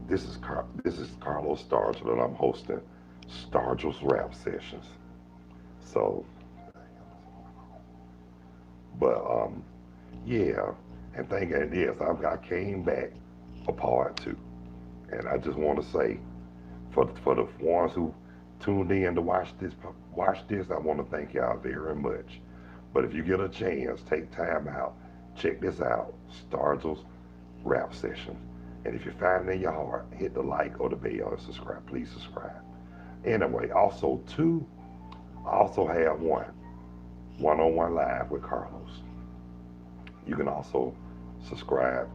This is Carlos Stargell, and I'm hosting Stargell's Rap Sessions. So, but yeah, and thinking this, I came back for part two, and I just want to say for the ones who tuned in to watch this, I want to thank y'all very much. But if you get a chance, take time out, check this out, Stargell's Rap Sessions. And if you find it in your heart, hit the like or the bell and subscribe. Please subscribe. Anyway, also two, I also have one-on-one live with Carlos. You can also subscribe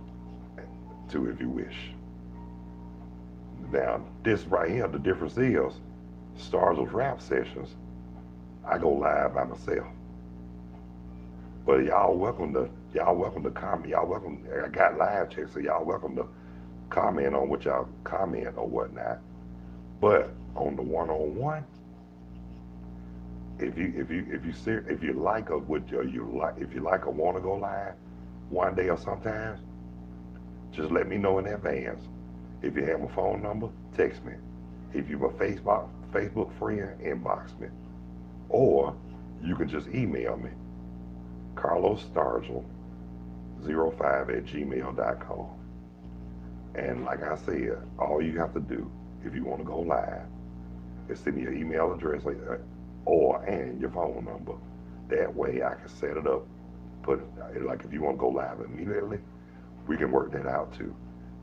to if you wish. Now, this right here, the difference is Stargell's Rap Sessions, I go live by myself. But y'all welcome to comment. Y'all welcome. I got live checks, so y'all welcome to comment on what y'all comment or whatnot. But on the one-on-one, if you like a would you like if you like or want to go live one day or sometimes, just let me know in advance. If you have my phone number, text me. If you're a Facebook friend, inbox me. Or you can just email me, carlosstargell05@gmail.com. And like I said, all you have to do if you want to go live is send me your email address and your phone number. That way I can set it up. Put it like if you want to go live immediately, we can work that out too.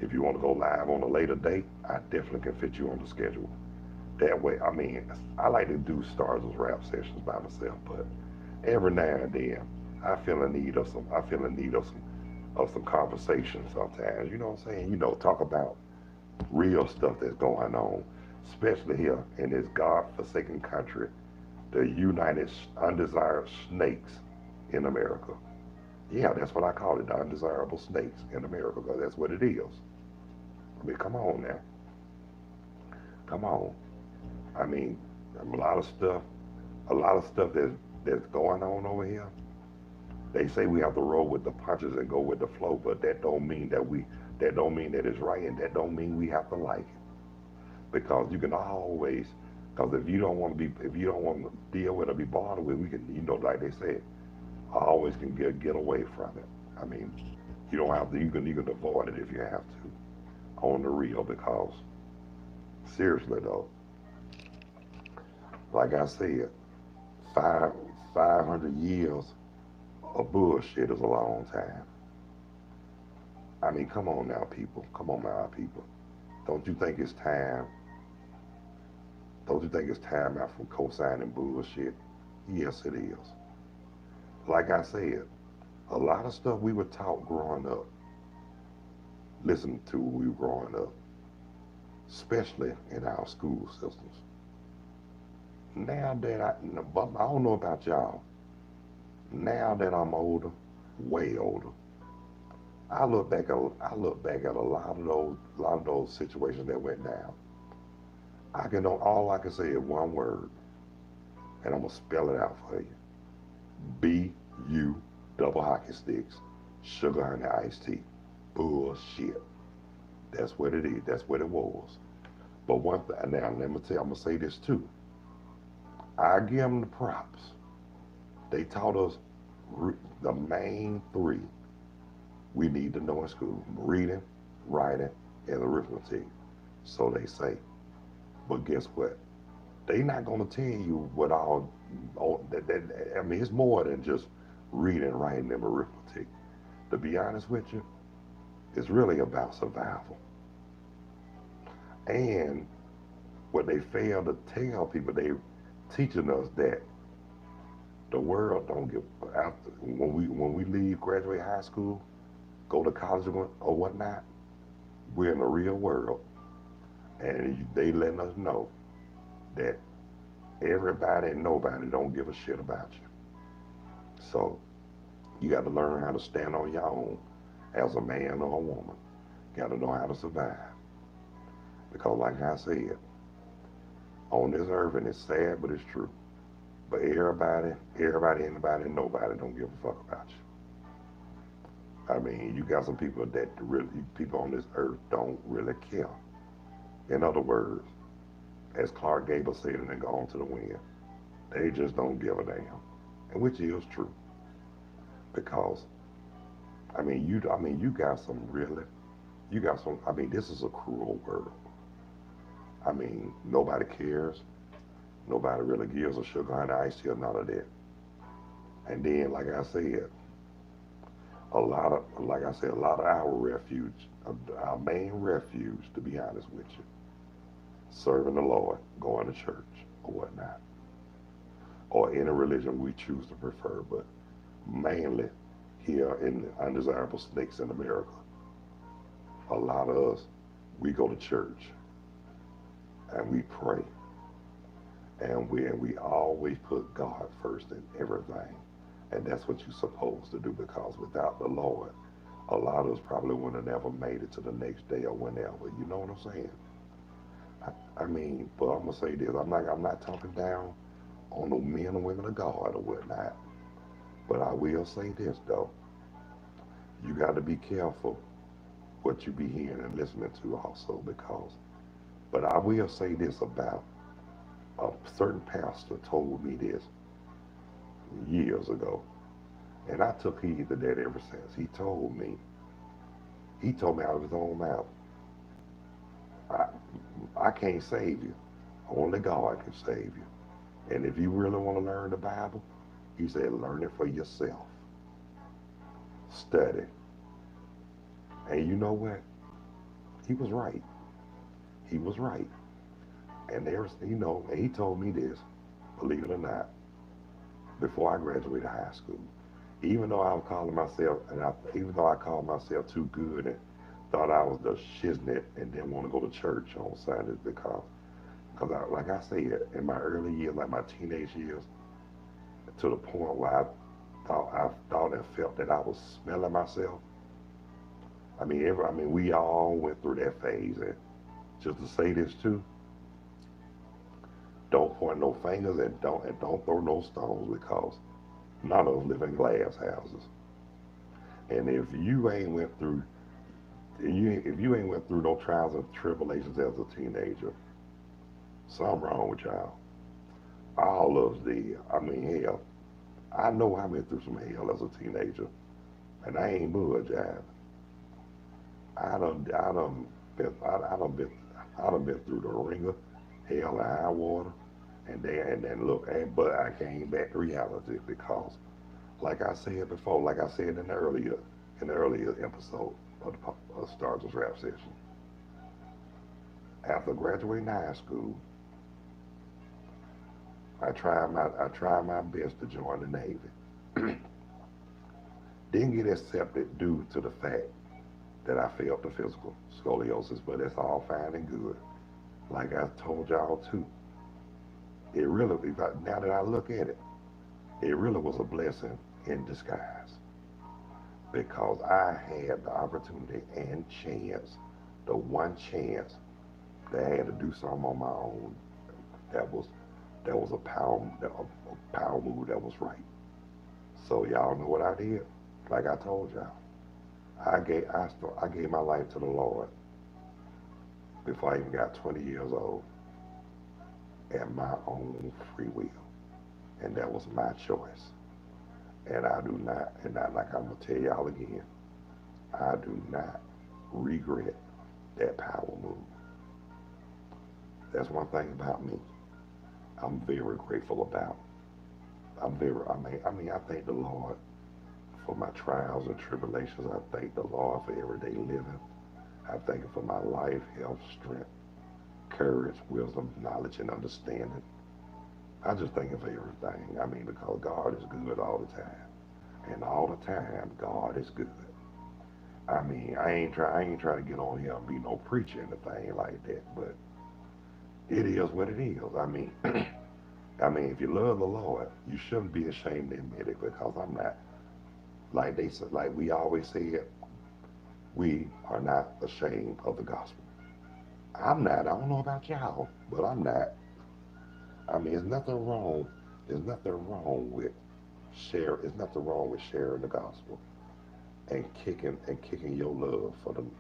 If you want to go live on a later date, I definitely can fit you on the schedule. That way, I mean, I like to do Stargell's Rap Sessions by myself, but every now and then, I feel in need of some. I feel in need of some conversation sometimes. You know what I'm saying? Talk about real stuff that's going on, especially here in this God-forsaken country, the United Undesirable Snakes in America. Yeah, that's what I call it, the undesirable snakes in America, because that's what it is. I mean, come on now. Come on. I mean, a lot of stuff, that's going on over here. They say we have to roll with the punches and go with the flow, but that don't mean that it's right, and that don't mean we have to like it. Because you can always, because if you don't want to deal with or be bothered with, we can, like they said, always can get away from it. I mean, you don't have to. You can avoid it if you have to, on the real. Because seriously though, like I said, five 500 years of bullshit is a long time. I mean, come on now, people. Come on now, people. Don't you think it's time? Don't you think it's time out from co-signing bullshit? Yes, it is. Like I said, a lot of stuff we were taught growing up, listening to when we were growing up, especially in our school systems. Now that I don't know about y'all, now that I'm older, way older, I look back at a lot of those situations that went down. All I can say is one word, and I'm gonna spell it out for you. double hockey sticks, sugar honey iced tea. Bullshit. That's what it is. That's what it was. But one thing, now let me tell you, I'm gonna say this too. I give them the props. They taught us the main three we need to know in school: reading, writing, and arithmetic. So they say. But guess what? They not gonna tell you what all that. I mean, it's more than just reading, writing, and arithmetic. To be honest with you, it's really about survival. And what they fail to tell people, they teaching us that the world don't give after when we leave, graduate high school, go to college or whatnot. We're in the real world, and they letting us know that everybody and nobody don't give a shit about you. So you got to learn how to stand on your own as a man or a woman. You got to know how to survive. Because like I said, on this earth, and it's sad, but it's true. But anybody, and nobody don't give a fuck about you. I mean, you got some people that really, people on this earth don't really care. In other words, as Clark Gable said in Gone to the Wind, they just don't give a damn, and which is true because you got some really, you got some. I mean, this is a cruel world. I mean, nobody cares. Nobody really gives a sugar honey iced tea or none of that. And then, like I said, a lot of our refuge, our main refuge, to be honest with you, serving the Lord, going to church or whatnot, or any religion we choose to prefer, but mainly here in the undesirable snakes in America, a lot of us, we go to church and we pray and we always put God first in everything. And that's what you're supposed to do because without the Lord, a lot of us probably would have never made it to the next day or whenever. You know what I'm saying? But I'm gonna say this: I'm not talking down on the men and women of God or whatnot. But I will say this though: you got to be careful what you be hearing and listening to also because. But I will say this about a certain pastor told me this years ago, and I took heed to that ever since. He told me out of his own mouth, I, I can't save you. Only God can save you. And if you really want to learn the Bible, he said, learn it for yourself. Study. And you know what? He was right. He was right. And and he told me this, believe it or not, before I graduated high school. Even though I was calling myself, even though I called myself too good and thought I was the shiznit and didn't want to go to church on Sundays because like I said, in my early years, like my teenage years, to the point where I thought and felt that I was smelling myself. We all went through that phase. And just to say this too, don't point no fingers and don't throw no stones because none of us live in glass houses. And if you ain't went through no trials and tribulations as a teenager, something wrong with y'all. All of us did. Hell, I know I went through some hell as a teenager, and I ain't budge. I done been through the ringer, hell and high water, and then look, but I came back to reality because, like I said before, like I said in the earlier episode of the Stargell rap session, after graduating high school, I tried my best to join the Navy. Didn't get accepted due to the fact that I failed the physical scoliosis, but it's all fine and good. Like I told y'all too, it really, now that I look at it, it really was a blessing in disguise because I had the opportunity and chance, the one chance that I had to do something on my own that was a power move that was right. So y'all know what I did? Like I told y'all, I gave my life to the Lord before I even got 20 years old at my own free will. And that was my choice. And I do not, and I, like I'm going to tell y'all again, I do not regret that power move. That's one thing about me. I'm very grateful about. I thank the Lord for my trials and tribulations. I thank the Lord for everyday living. I thank Him for my life, health, strength, courage, wisdom, knowledge, and understanding. I just thank Him for everything. Because God is good all the time. And all the time, God is good. I ain't trying to get on here and be no preacher or anything like that, but it is what it is. If you love the Lord, you shouldn't be ashamed to admit it because I'm not. Like we always said, we are not ashamed of the gospel. I'm not. I don't know about y'all, but I'm not. There's nothing wrong. There's nothing wrong with There's nothing wrong with sharing the gospel and kicking your love for them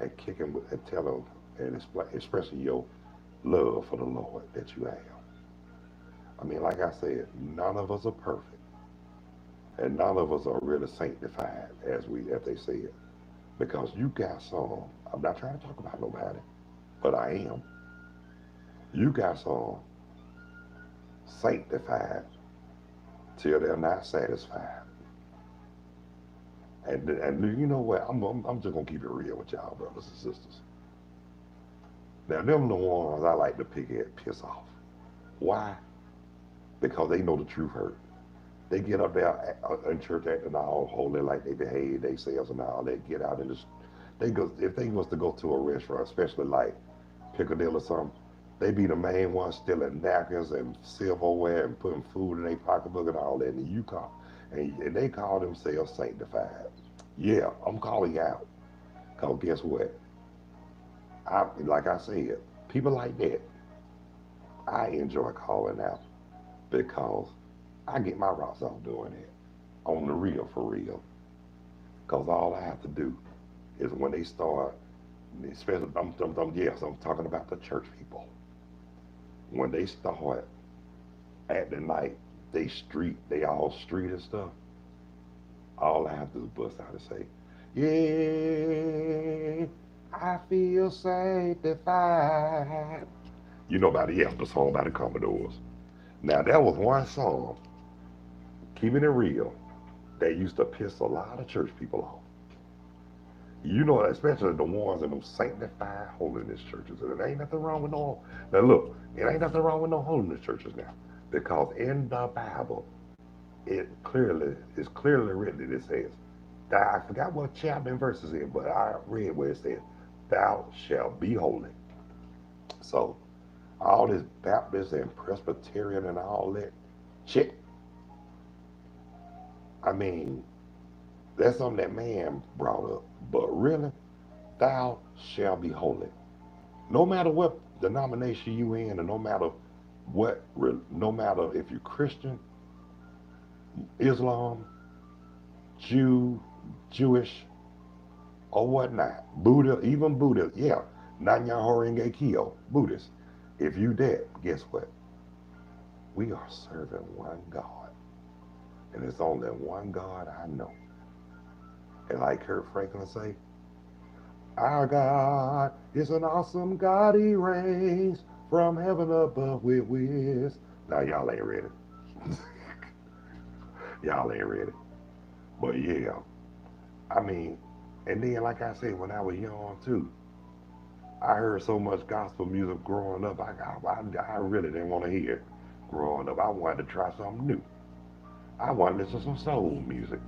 and kicking and telling and expressing your love for the Lord that you have. I mean, like I said, none of us are perfect, and none of us are really sanctified, as they say it, because you got some. I'm not trying to talk about nobody, but I am. You got some sanctified till they're not satisfied. And you know what? I'm just gonna keep it real with y'all, brothers and sisters. Now them the ones I like to piss off. Why? Because they know the truth hurt. They get up there in church acting all holy like they behave themselves and all that. Get out in the they go if they was to go to a restaurant, especially like Piccadilly or something, they be the main ones stealing napkins and silverware and putting food in their pocketbook and all that. And you call and they call themselves sanctified. Yeah, I'm calling you out. Cause guess what? Like I said, people like that, I enjoy calling out because I get my rocks off doing it on the real for real. Cause all I have to do is when they start, especially yes, I'm talking about the church people. When they start acting like they all street and stuff, all I have to do is bust out and say, yeah, I feel sanctified. You know about the song by the Commodores. Now that was one song, keeping it real, that used to piss a lot of church people off. You know, especially the ones in them sanctified holiness churches. And it ain't nothing wrong with no. Now look, it ain't nothing wrong with no holiness churches now, because in the Bible, it's clearly written that it says, I forgot what chapter and verse is in, but I read where it said, "Thou shalt be holy." So all this Baptist and Presbyterian and all that shit. I mean, that's something that man brought up. But really, thou shalt be holy. No matter what denomination you in, and no matter if you're Christian, Islam, Jew, Jewish, or whatnot, Buddha, even Buddha, yeah, Nanya Horenge Kyo, Buddhist. If you that, guess what? We are serving one God. And it's only one God I know. And like Kurt Franklin say, our God is an awesome God. He reigns from heaven above with wisdom. Now y'all ain't ready. Y'all ain't ready. But yeah, I mean, and then like I said, when I was young too, I heard so much gospel music growing up. I really didn't want to hear it growing up. I wanted to try something new. I wanted to listen to some soul music.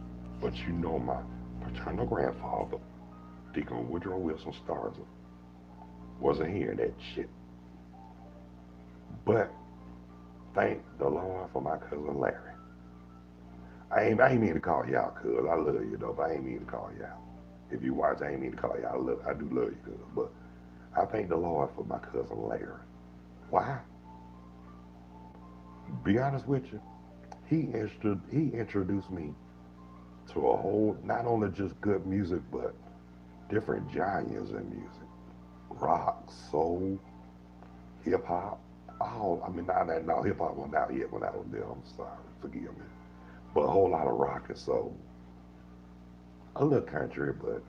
But you know, my paternal grandfather, Deacon Woodrow Wilson Stargell, wasn't hearing that shit. But thank the Lord for my cousin Larry. I ain't mean to call y'all cuz. I love you though, but I ain't mean to call y'all. If you watch, I ain't mean to call y'all. I do love you cuz. But I thank the Lord for my cousin Larry. Why? Be honest with you, he introduced me to a whole, not only just good music, but different genres in music. Rock, soul, hip hop. Oh, I mean, now hip hop wasn't out yet when I was there. I'm sorry, forgive me. But a whole lot of rock and soul. A little country, but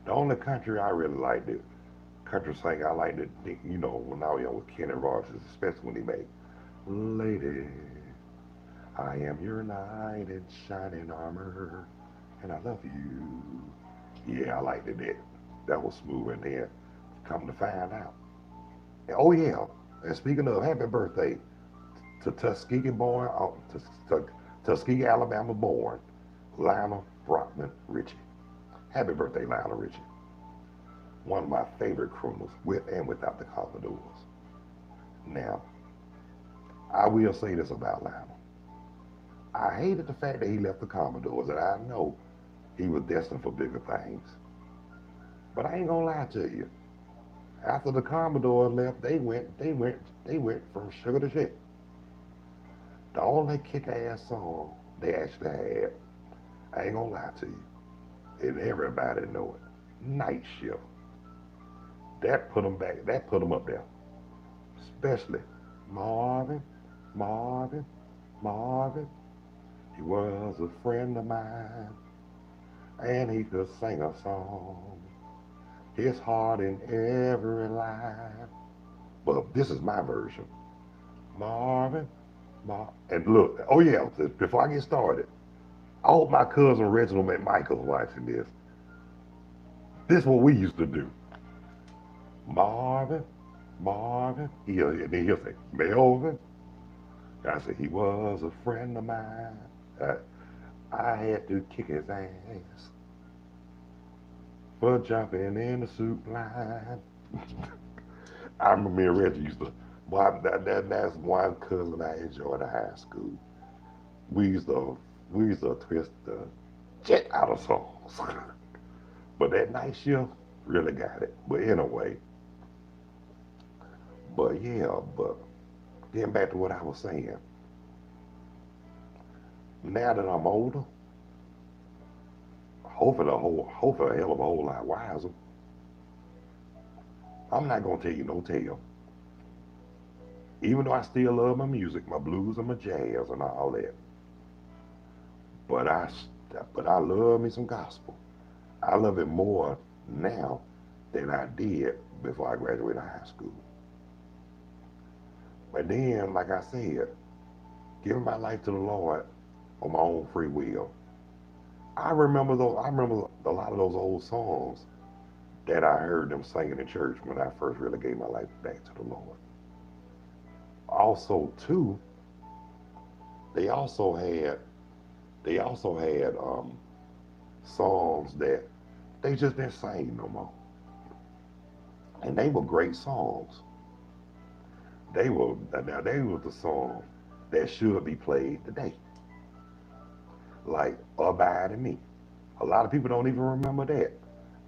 the only country I really liked it, country singer I liked it, when I was young with Kenny Rogers, especially when he made Lady, I am your knight in shining armor, and I love you. Yeah, I liked it. That was smooth. And then come to find out. And, oh yeah, and speaking of, happy birthday to Tuskegee born, Tuskegee, Alabama born, Lionel Brockman Richie. Happy birthday, Lionel Richie. One of my favorite crooners, with and without the Commodores. Now, I will say this about Lionel. I hated the fact that he left the Commodores, and I know he was destined for bigger things. But I ain't gonna lie to you. After the Commodores left, they went from sugar to shit. The only kick-ass song they actually had, I ain't gonna lie to you, and everybody know it, Night Shift. That put them back. That put them up there. Especially Marvin, Marvin, Marvin. He was a friend of mine, and he could sing a song. His heart in every line. But this is my version. Marvin, and look, oh yeah, before I get started, I hope my cousin Reginald McMichael's watching this. This is what we used to do. Marvin, Marvin. And then he'll say, Melvin. I said, he was a friend of mine. I, I had to kick his ass for jumping in the soup line. I remember me and Reggie used to, boy, that's one cousin I enjoyed in high school. We used to, we used to twist the jet out of songs. But that night shift really got it. But anyway, but yeah, but getting back to what I was saying, now that I'm older, hopefully a hell of a whole lot wiser, I'm not gonna tell you no tale. Even though I still love my music, my blues and my jazz and all that, but I love me some gospel. I love it more now than I did before I graduated high school. But then, like I said, giving my life to the Lord on my own free will. I remember a lot of those old songs that I heard them singing in church when I first really gave my life back to the Lord. Also, too, they also had they also had songs that they just didn't sing no more, and they were great songs. They were the songs that should be played today, like "Abide in Me." A lot of people don't even remember that.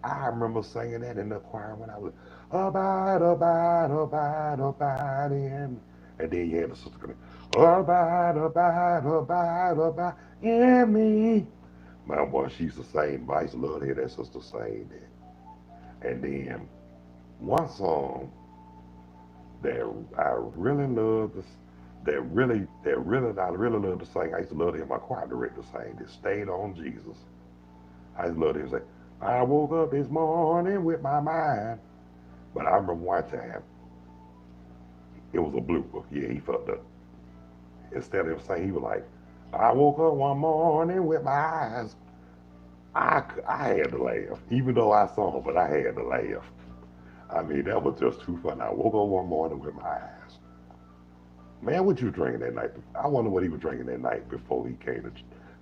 I remember singing that in the choir when I was abide, abide, abide, abide in. And then you had the sister coming, abide, abide, abide, abide in me. My boy, she used to sing, I used to love to hear that sister sing that. And then one song that I really loved, I really loved to sing. I used to love to hear my choir director sing this, Stayed on Jesus. I just love to hear say, I woke up this morning with my mind. But I remember one time, it was a blooper. Yeah, he fucked up. Instead of saying, he was like, I woke up one morning with my eyes. I had to laugh, even though I saw him, but I had to laugh. I mean, that was just too funny. I woke up one morning with my eyes. Man, what you drinking that night? I wonder what he was drinking that night before he came to,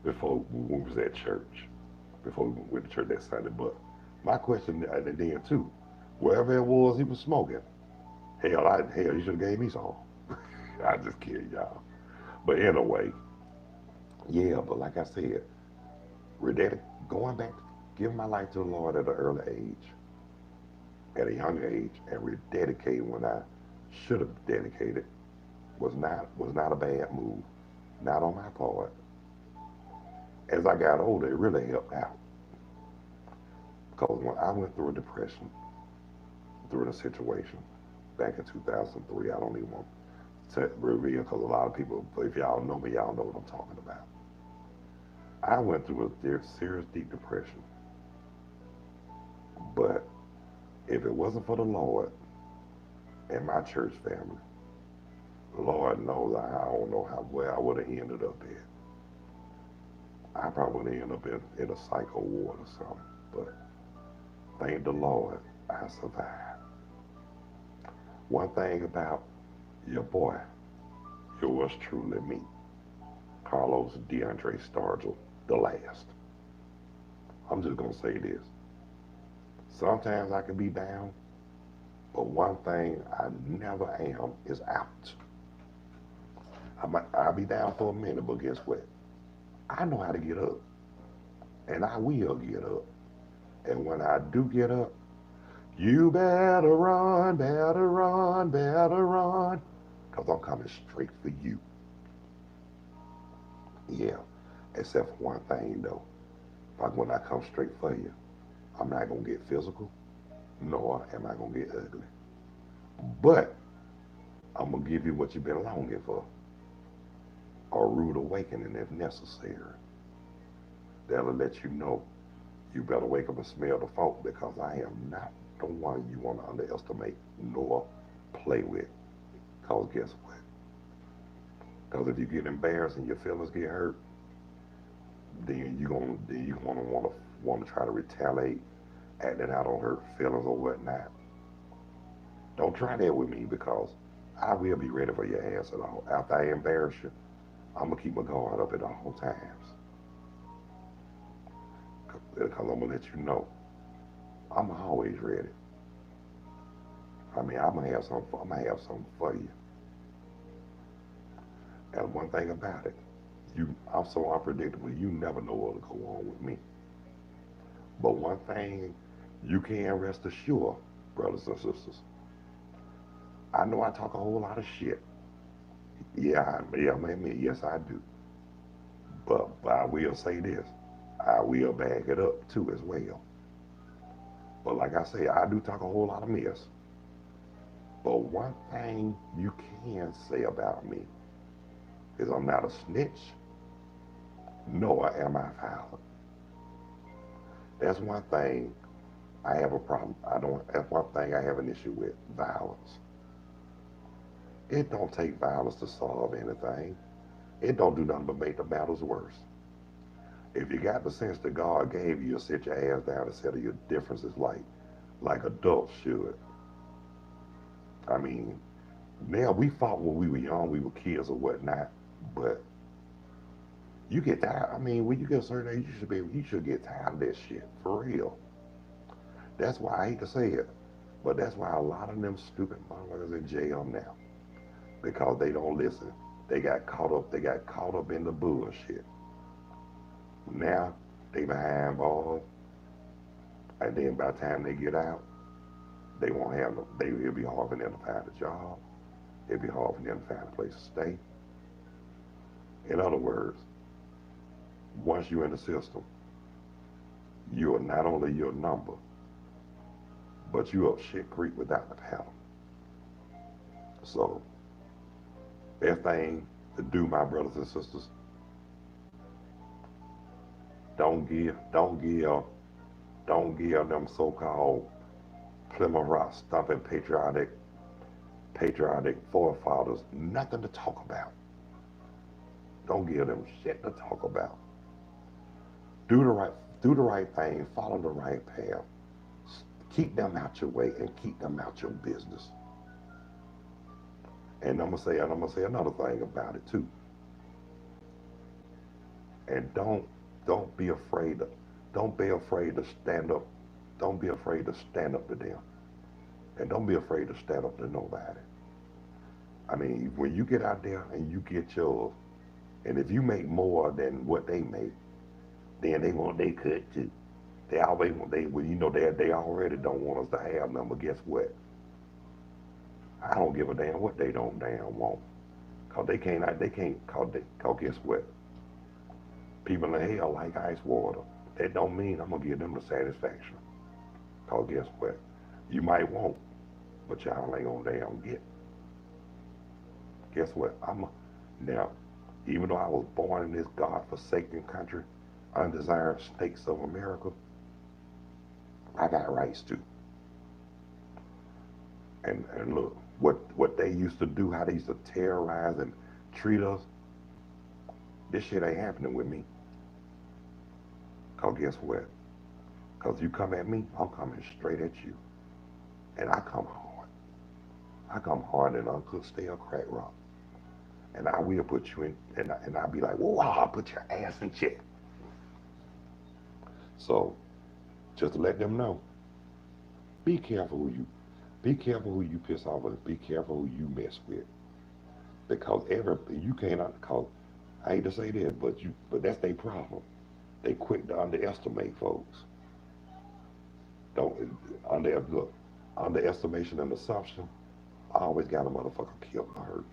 before we was at church, before we went to church that Sunday. But my question then too, wherever it was he was smoking, hell, he should have gave me some. I just kidding y'all. But anyway, yeah, but like I said, going back, giving my life to the Lord at an early age, at a young age, and rededicating when I should have dedicated was not a bad move, not on my part. As I got older, it really helped out because when I went through a depression during a situation back in 2003, I don't even want to reveal because a lot of people, if y'all know me, y'all know what I'm talking about. I went through a serious deep depression, but if it wasn't for the Lord and my church family, Lord knows I don't know where I would have ended up at. I probably would have ended up in a psycho ward or something. But thank the Lord, I survived. One thing about your boy, yours truly, me, Carlos DeAndre Stargell, the last. I'm just gonna say this. Sometimes I can be down, but one thing I never am is out. I'll be down for a minute, but guess what? I know how to get up, and I will get up. And when I do get up, you better run, better run, better run, because I'm coming straight for you. Yeah, except for one thing though. Like when I come straight for you, I'm not gonna get physical. nor am I going to get ugly. But I'm going to give you what you've been longing for, a rude awakening if necessary. That'll let you know you better wake up and smell the funk, because I am not the one you want to underestimate nor play with. Because guess what? Because if you get embarrassed and your feelings get hurt, then you're gonna want to try to retaliate, acting out on hurt feelings or whatnot. Don't try that with me, because I will be ready for your ass at all. After I embarrass you, I'm gonna keep my guard up at all times, because I'm gonna let you know I'm always ready. I mean, I'm gonna have something. I'm gonna have something for you. And one thing about it, I'm so unpredictable. You never know what'll go on with me. But one thing you can rest assured, brothers and sisters, I know I talk a whole lot of shit. Yeah, man, yes, I do. But I will say this, I will back it up too as well. But like I say, I do talk a whole lot of mess. But one thing you can say about me is I'm not a snitch, nor am I violent. That's one thing I have a problem. I don't. That's one thing I have an issue with: violence. It don't take violence to solve anything. It don't do nothing but make the battles worse. If you got the sense that God gave you, sit your ass down and settle your differences like adults should. I mean, now we fought when we were young, we were kids or whatnot, but you get tired. I mean, when you get a certain age, you should get tired of that shit for real. That's why I hate to say it, but that's why a lot of them stupid motherfuckers in jail now, because they don't listen. They got caught up. They got caught up in the bullshit. Now they behind bars, and then by the time they get out, they won't have no. It'll be hard for them to find a job. It'll be hard for them to find a place to stay. In other words, once you're in the system, you are not only your number, but you up shit creek without the paddle. So, best thing to do, my brothers and sisters, don't give them so-called Plymouth Rock stomping patriotic forefathers nothing to talk about. Don't give them shit to talk about. Do the right, do the right thing. Follow the right path. Keep them out your way and keep them out your business. And I'm gonna say another thing about it too. And don't be afraid to don't be afraid to stand up. Don't be afraid to stand up to them. And don't be afraid to stand up to nobody. I mean, when you get out there and you get yours, and if you make more than what they make, then they want they cut too. They always want they well, they already don't want us to have none. But guess what? I don't give a damn what they don't damn want. Cause they can't cause guess what? People in hell like ice water. That don't mean I'm gonna give them the satisfaction. Cause guess what? You might want, but y'all ain't gonna damn get. Guess what? Now, even though I was born in this God-forsaken country, undesired stakes of America, I got rights too. And look, what they used to do, how they used to terrorize and treat us, this shit ain't happening with me. Cause guess what? Cause you come at me, I'm coming straight at you. And I come hard. I come hard and uncooked stale crack rock. And I will put you in, and I'll be like, whoa, I'll put your ass in check. So just to let them know, be careful be careful who you piss off with. Be careful who you mess with. Because you can't, cause I hate to say this, but that's their problem. They quick to underestimate folks. Don't look, underestimation and assumption. I always got a motherfucker killed or hurt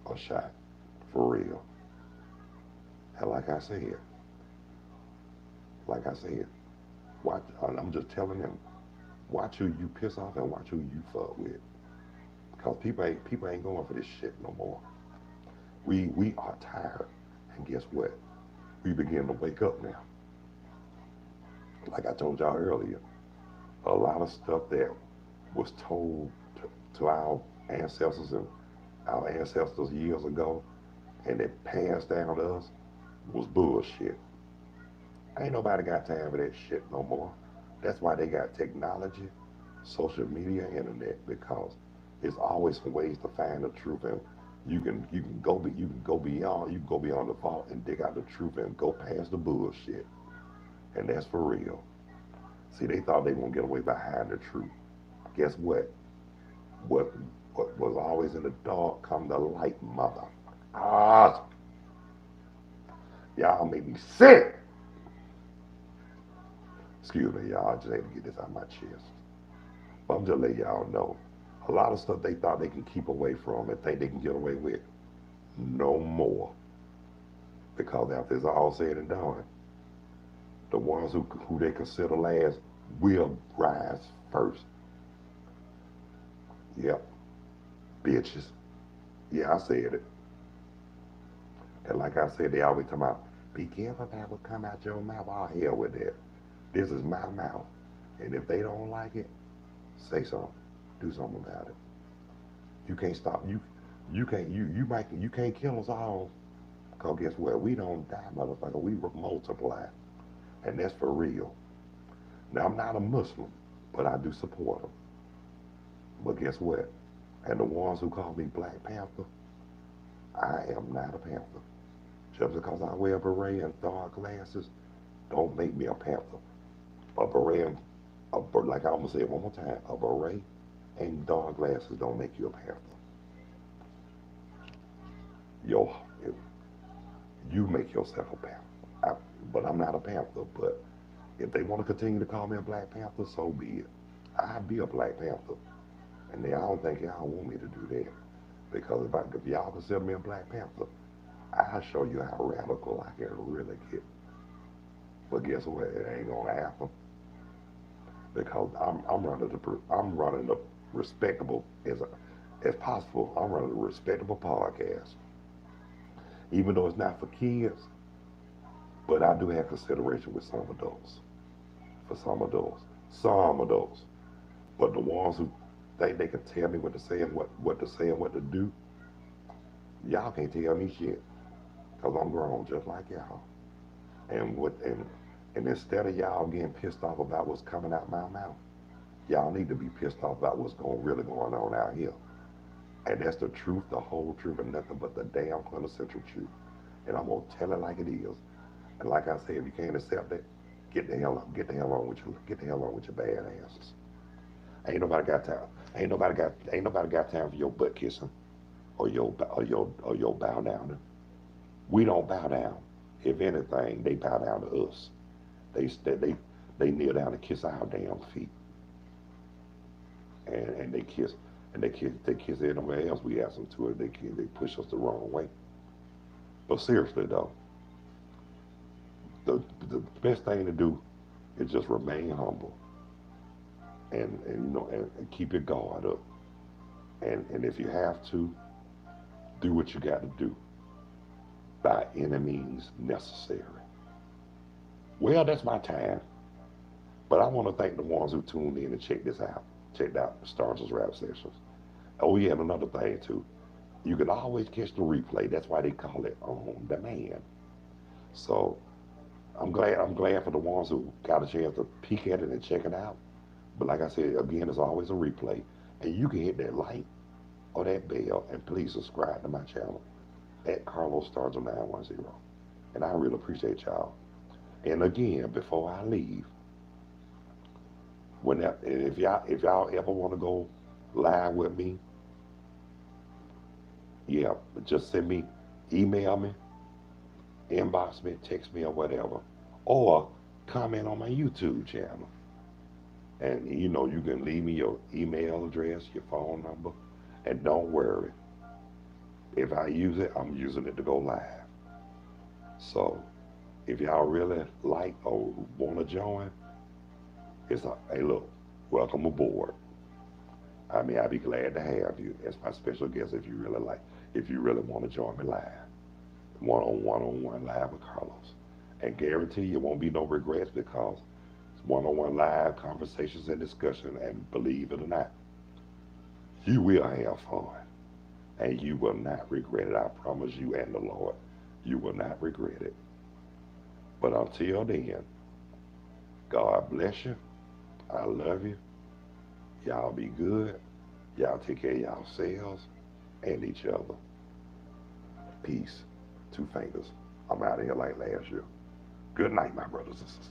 or shot. For real. And like I said, watch, I'm just telling them, Watch who you piss off and watch who you fuck with. Because people ain't going for this shit no more. We are tired. And guess what? We begin to wake up now. Like I told y'all earlier, a lot of stuff that was told to our ancestors and our ancestors years ago and it passed down to us was bullshit. Ain't nobody got time for that shit no more. That's why they got technology, social media, internet, because it's always some ways to find the truth, and you can go beyond the fault and dig out the truth and go past the bullshit, and that's for real. See, they thought they were gonna get away behind the truth. Guess what? What what was always in the dark come the light, mother. Ah, y'all make me sick. Excuse me, y'all. I just had to get this out of my chest. But I'm just letting y'all know. A lot of stuff they thought they can keep away from and think they can get away with. No more. Because after it's all said and done, the ones who they consider last will rise first. Yep, bitches. Yeah, I said it. And like I said, they always talk about, be careful about what come out your mouth. Oh, hell with that. This is my mouth. And if they don't like it, say something. Do something about it. You can't stop. You can't kill us all. Cause guess what? We don't die, motherfucker. We multiply. And that's for real. Now I'm not a Muslim, but I do support them. But guess what? And the ones who call me Black Panther, I am not a Panther. Just because I wear a beret and dark glasses, don't make me a Panther. A beret, like I'm gonna say it one more time, a beret and dark glasses don't make you a Panther. Yo, you make yourself a Panther. I, but I'm not a Panther. But if they want to continue to call me a Black Panther, so be it. I'd be a Black Panther. And I don't think y'all want me to do that. Because if y'all consider me a Black Panther, I'll show you how radical I can really get. But guess what? It ain't gonna happen because I'm running the respectable as possible. I'm running a respectable podcast, even though it's not for kids. But I do have consideration with some adults. For some adults. But the ones who think they can tell me what to say and what to say and what to do, y'all can't tell me shit because I'm grown just like y'all. And instead of y'all getting pissed off about what's coming out my mouth, y'all need to be pissed off about really going on out here. And that's the truth, the whole truth, and nothing but the damn quintessential truth. And I'm gonna tell it like it is. And like I said, if you can't accept it, get the hell on with your bad asses. Ain't nobody got time. Ain't nobody got time for your butt kissing or your bow down. We don't bow down. If anything, they bow down to us. They kneel down and kiss our damn feet, and they kiss anywhere else we ask them to. They push us the wrong way. But seriously though, the best thing to do is just remain humble and keep your guard up. And if you have to, do what you got to do by any means necessary. Well, that's my time. But I want to thank the ones who tuned in and checked out the Stargell's rap sessions. Oh yeah, and another thing too. You can always catch the replay. That's why they call it on demand. So I'm glad for the ones who got a chance to peek at it and check it out. But like I said, again, there's always a replay. And you can hit that like or that bell and please subscribe to my channel at Carlos Stargell 910. And I really appreciate y'all. And again, before I leave, if y'all ever want to go live with me, yeah, just email me, inbox me, text me or whatever, or comment on my YouTube channel. And you can leave me your email address, your phone number, and don't worry. If I use it, I'm using it to go live. So if y'all really like or want to join, hey look, Welcome aboard. I mean, I'd be glad to have you as my special guest if you really want to join me live, one-on-one live with Carlos. And guarantee you won't be no regrets because it's one-on-one live conversations and discussion. And believe it or not, you will have fun and you will not regret it. I promise you and the Lord, you will not regret it. But until then, God bless you. I love you. Y'all be good. Y'all take care of yourselves and each other. Peace. Two fingers. I'm out of here like last year. Good night, my brothers and sisters.